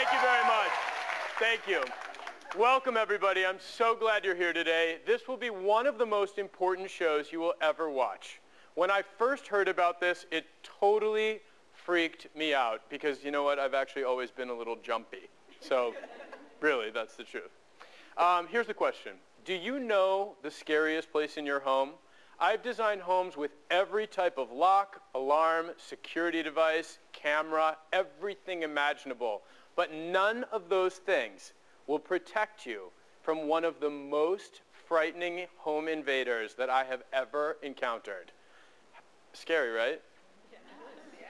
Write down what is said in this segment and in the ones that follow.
Thank you very much. Thank you. Welcome, everybody. I'm so glad you're here today. This will be one of the most important shows you will ever watch. When I first heard about this, it totally freaked me out because, you know what, I've actually always been a little jumpy. So, really, that's the truth. Here's the question. Do you know the scariest place in your home? I've designed homes with every type of lock, alarm, security device, camera, everything imaginable. But none of those things will protect you from one of the most frightening home invaders that I have ever encountered. Scary, right?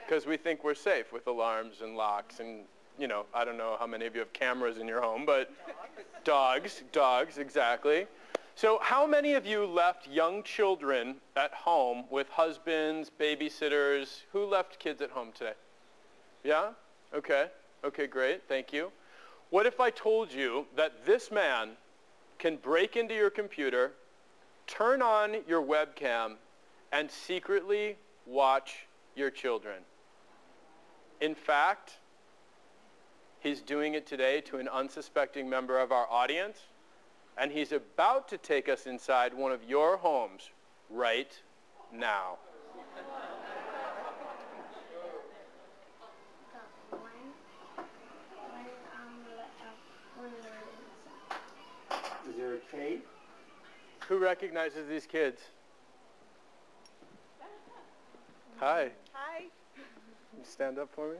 Because we think we're safe with alarms and locks and, you know, I don't know how many of you have cameras in your home, but dogs, exactly. So how many of you left young children at home with husbands, babysitters? Who left kids at home today? Yeah? Okay. Okay, great. Thank you. What if I told you that this man can break into your computer, turn on your webcam, and secretly watch your children? In fact, he's doing it today to an unsuspecting member of our audience, and he's about to take us inside one of your homes right now. Is there a cave? Who recognizes these kids? Hi. Hi. Can you stand up for me?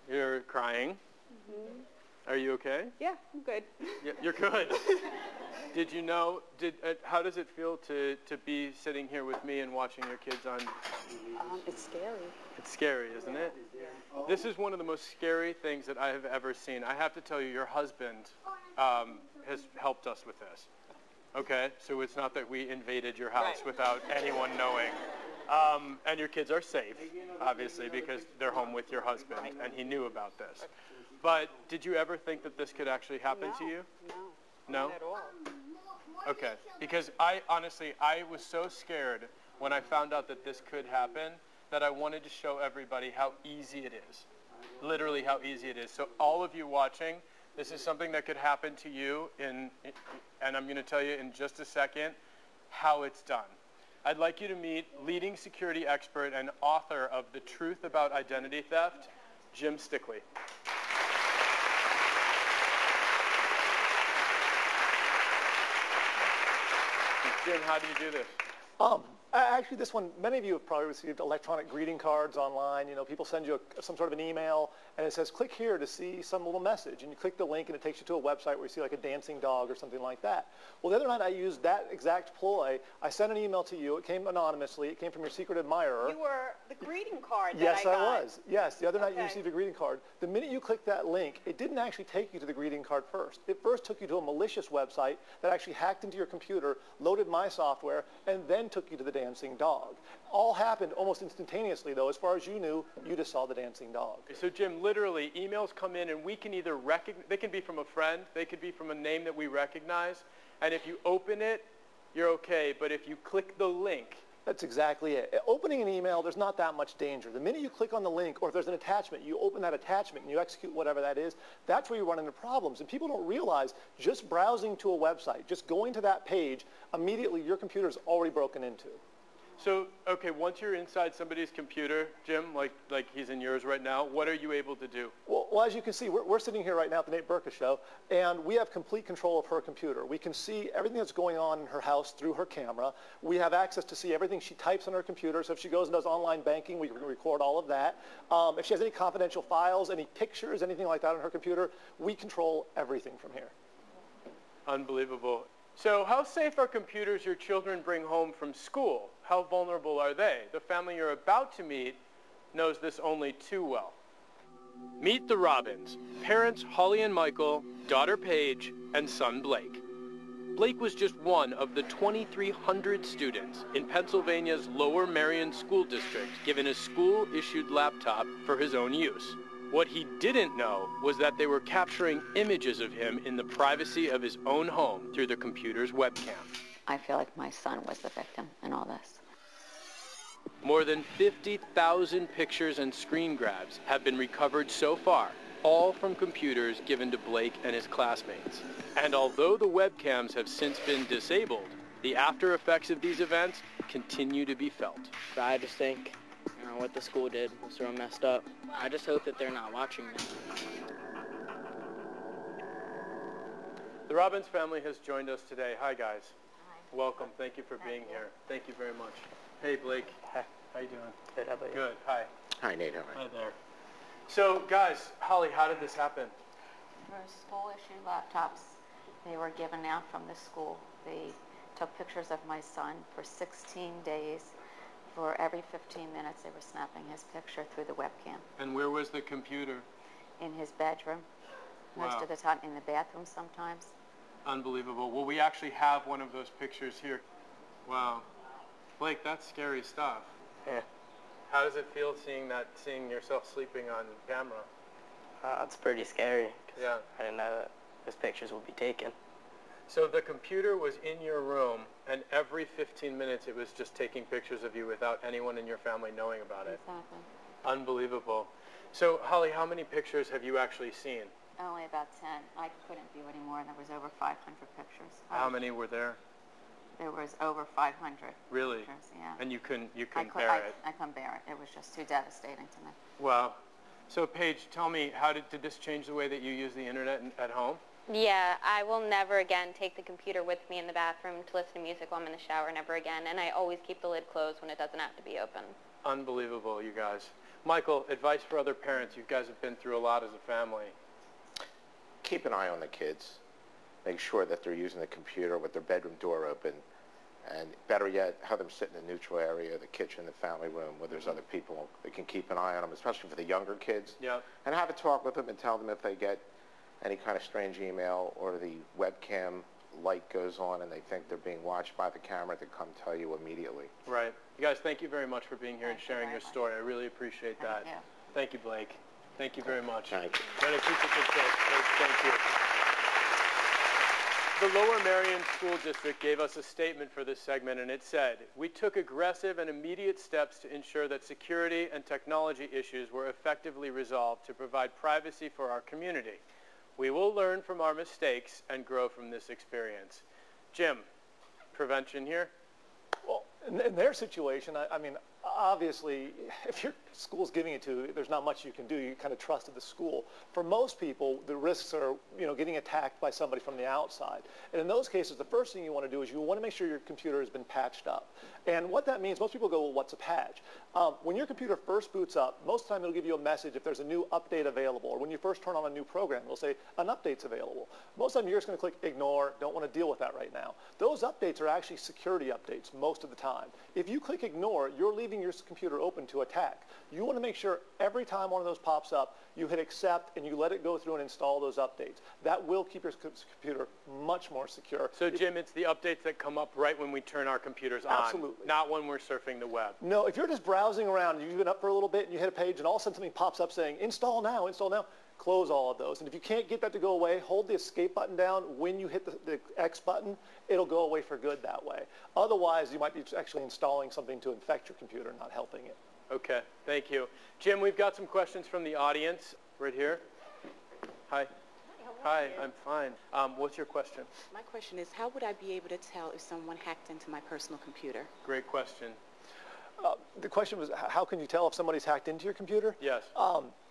You're crying. Are you okay? Yeah, I'm good. Yeah, you're good. Did you know, how does it feel to be sitting here with me and watching your kids on? It's scary. It's scary, isn't it? This is one of the most scary things that I have ever seen. I have to tell you, your husband has helped us with this. Okay? So it's not that we invaded your house without anyone knowing. And your kids are safe, obviously, because they're home with your husband, and he knew about this. But did you ever think that this could actually happen to you? No. Not at all. Okay. Because I was so scared when I found out that this could happen that I wanted to show everybody how easy it is. Literally how easy it is. So all of you watching, this is something that could happen to you, and I'm going to tell you in just a second how it's done. I'd like you to meet leading security expert and author of The Truth About Identity Theft, Jim Stickley. Jim, how do you do this? Actually, this one, many of you have probably received electronic greeting cards online. You know, people send you some sort of an email, and it says, click here to see some little message. And you click the link, and it takes you to a website where you see like a dancing dog or something like that. Well, the other night, I used that exact ploy. I sent an email to you. It came anonymously. It came from your secret admirer. You were the greeting card that Yes, I got. I was. Yes, the other night you received a greeting card. The minute you clicked that link, it didn't actually take you to the greeting card first. It first took you to a malicious website that actually hacked into your computer, loaded my software, and then took you to the dancing dog. All happened almost instantaneously, though. As far as you knew, you just saw the dancing dog. So, Jim, literally, emails come in, and we can either recognize, they can be from a friend, they could be from a name that we recognize, and if you open it, you're okay, but if you click the link... That's exactly it. Opening an email, there's not that much danger. The minute you click on the link, or if there's an attachment, you open that attachment and you execute whatever that is, that's where you run into problems. And people don't realize just browsing to a website, just going to that page, immediately your computer's already broken into. So, okay, once you're inside somebody's computer, Jim, like he's in yours right now, what are you able to do? Well, as you can see, we're sitting here right now at the Nate Berkus Show, and we have complete control of her computer. We can see everything that's going on in her house through her camera. We have access to see everything she types on her computer. So if she goes and does online banking, we can record all of that. If she has any confidential files, any pictures, anything like that on her computer, we control everything from here. Unbelievable. So how safe are computers your children bring home from school? How vulnerable are they? The family you're about to meet knows this only too well. Meet the Robins, parents Holly and Michael, daughter Paige, and son Blake. Blake was just one of the 2,300 students in Pennsylvania's Lower Merion School District given a school-issued laptop for his own use. What he didn't know was that they were capturing images of him in the privacy of his own home through the computer's webcam. I feel like my son was the victim in all this. More than 50,000 pictures and screen grabs have been recovered so far, all from computers given to Blake and his classmates. And although the webcams have since been disabled, the after effects of these events continue to be felt. I just think, what the school did was real messed up. I just hope that they're not watching me. The Robbins family has joined us today. Hi, guys. Hi. Welcome. Thank you for being here. Thank you very much. Hey, Blake. Hi. How you doing? Good, how about you? Good. Hi. Hi, Nate. How are you? Hi there. So, guys, Holly, how did this happen? For school-issue laptops, they were given out from the school. They took pictures of my son for 16 days. For every 15 minutes, they were snapping his picture through the webcam. And where was the computer? In his bedroom, most Wow. of the time, in the bathroom sometimes. Unbelievable. Well, we actually have one of those pictures here. Wow. Blake, that's scary stuff. Yeah. How does it feel seeing yourself sleeping on camera? It's pretty scary. 'Cause Yeah. I didn't know that those pictures would be taken. So the computer was in your room, and every 15 minutes it was just taking pictures of you without anyone in your family knowing about it. Exactly. Unbelievable. So, Holly, how many pictures have you actually seen? Only about 10. I couldn't view anymore, and there was over 500 pictures. How many were there? There was over 500 Really? pictures, yeah. And you couldn't bear it? I couldn't bear it. It was just too devastating to me. Wow. So, Paige, tell me, how did this change the way that you use the internet at home? Yeah, I will never again take the computer with me in the bathroom to listen to music while I'm in the shower, never again. And I always keep the lid closed when it doesn't have to be open. Unbelievable, you guys. Michael, advice for other parents. You guys have been through a lot as a family. Keep an eye on the kids. Make sure that they're using the computer with their bedroom door open. And better yet, have them sit in the neutral area, the kitchen, the family room, where there's other people that can keep an eye on them, especially for the younger kids. Yeah. And have a talk with them and tell them if they get any kind of strange email or the webcam light goes on and they think they're being watched by the camera, to come tell you immediately. Right. You guys, thank you very much for being here and sharing your story. I really appreciate that. Thank you. Thank you, Blake. Thank you very much. Thank you. Trying to keep it controlled. Thank you. The Lower Merion School District gave us a statement for this segment, and it said, "We took aggressive and immediate steps to ensure that security and technology issues were effectively resolved to provide privacy for our community. We will learn from our mistakes and grow from this experience." Jim, prevention here? Well, in their situation, I mean, obviously, if your school's giving it to you, there's not much you can do. You kind of trusted the school. For most people, the risks are, getting attacked by somebody from the outside. And in those cases, the first thing you want to do is you want to make sure your computer has been patched up. And what that means, most people go, well, what's a patch? When your computer first boots up, most of the time it'll give you a message if there's a new update available. Or when you first turn on a new program, it'll say an update's available. Most of the time you're just going to click ignore, don't want to deal with that right now. Those updates are actually security updates most of the time. If you click ignore, you're leaving your computer open to attack. You want to make sure every time one of those pops up, you hit accept and you let it go through and install those updates. That will keep your computer much more secure. So, Jim, it's the updates that come up right when we turn our computers on. Absolutely. Not when we're surfing the web. No, if you're just browsing around, you've been up for a little bit and you hit a page and all of a sudden something pops up saying install now, close all of those. And if you can't get that to go away, hold the escape button down. When you hit the X button, it'll go away for good that way. Otherwise, you might be actually installing something to infect your computer, not helping it. Okay, thank you. Jim, we've got some questions from the audience right here. Hi. Hi, I'm fine. What's your question? My question is, how would I be able to tell if someone hacked into my personal computer? Great question. The question was, how can you tell if somebody's hacked into your computer? Yes.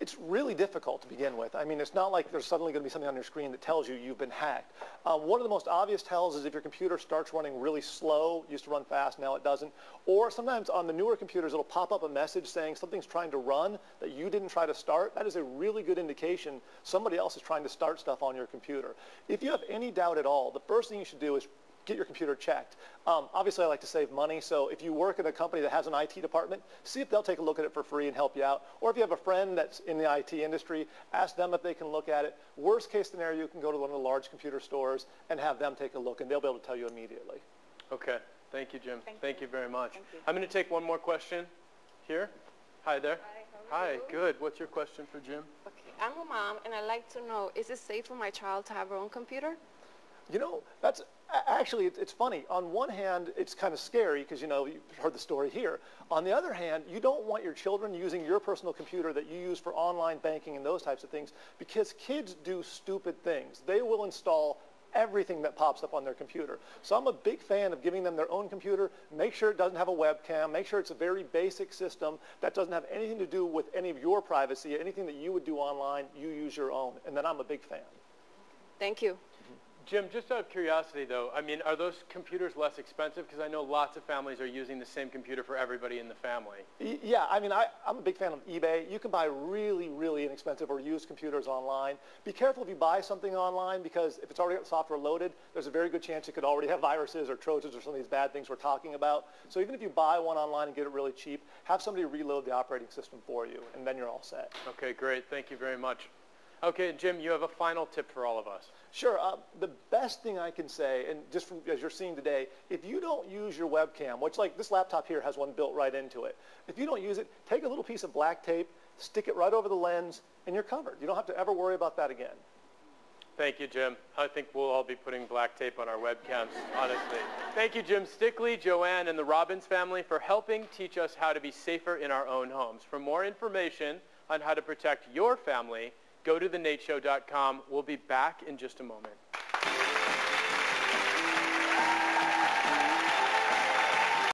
It's really difficult to begin with. I mean, it's not like there's suddenly going to be something on your screen that tells you you've been hacked. One of the most obvious tells is if your computer starts running really slow, used to run fast, now it doesn't. Or sometimes on the newer computers, it'll pop up a message saying something's trying to run that you didn't try to start. That is a really good indication somebody else is trying to start stuff on your computer. If you have any doubt at all, the first thing you should do is get your computer checked. Obviously, I like to save money, so if you work at a company that has an IT department, see if they'll take a look at it for free and help you out. Or if you have a friend that's in the IT industry, ask them if they can look at it. Worst case scenario, you can go to one of the large computer stores and have them take a look, and they'll be able to tell you immediately. Okay. Thank you, Jim. Thank you very much. Thank you. I'm going to take one more question here. Hi there. Hi, good. What's your question for Jim? Okay, I'm a mom, and I'd like to know, is it safe for my child to have her own computer? That's Actually, it's funny. On one hand, it's kind of scary because, you know, you've heard the story here. On the other hand, you don't want your children using your personal computer that you use for online banking and those types of things because kids do stupid things. They will install everything that pops up on their computer. So I'm a big fan of giving them their own computer. Make sure it doesn't have a webcam. Make sure it's a very basic system that doesn't have anything to do with any of your privacy. Anything that you would do online, you use your own. And then I'm a big fan. Thank you. Jim, just out of curiosity, though, I mean, are those computers less expensive? Because I know lots of families are using the same computer for everybody in the family. Yeah, I mean, I'm a big fan of eBay. You can buy really, really inexpensive or used computers online. Be careful if you buy something online because if it's already got the software loaded, there's a very good chance it could already have viruses or Trojans or some of these bad things we're talking about. So even if you buy one online and get it really cheap, have somebody reload the operating system for you, and then you're all set. Okay, great. Thank you very much. Okay, Jim, you have a final tip for all of us. Sure. The best thing I can say, and just from, as you're seeing today, if you don't use your webcam, which like this laptop here has one built right into it, if you don't use it, take a little piece of black tape, stick it right over the lens, and you're covered. You don't have to ever worry about that again. Thank you, Jim. I think we'll all be putting black tape on our webcams, honestly. Thank you, Jim Stickley, Joanne, and the Robbins family for helping teach us how to be safer in our own homes. For more information on how to protect your family, go to thenateshow.com. We'll be back in just a moment.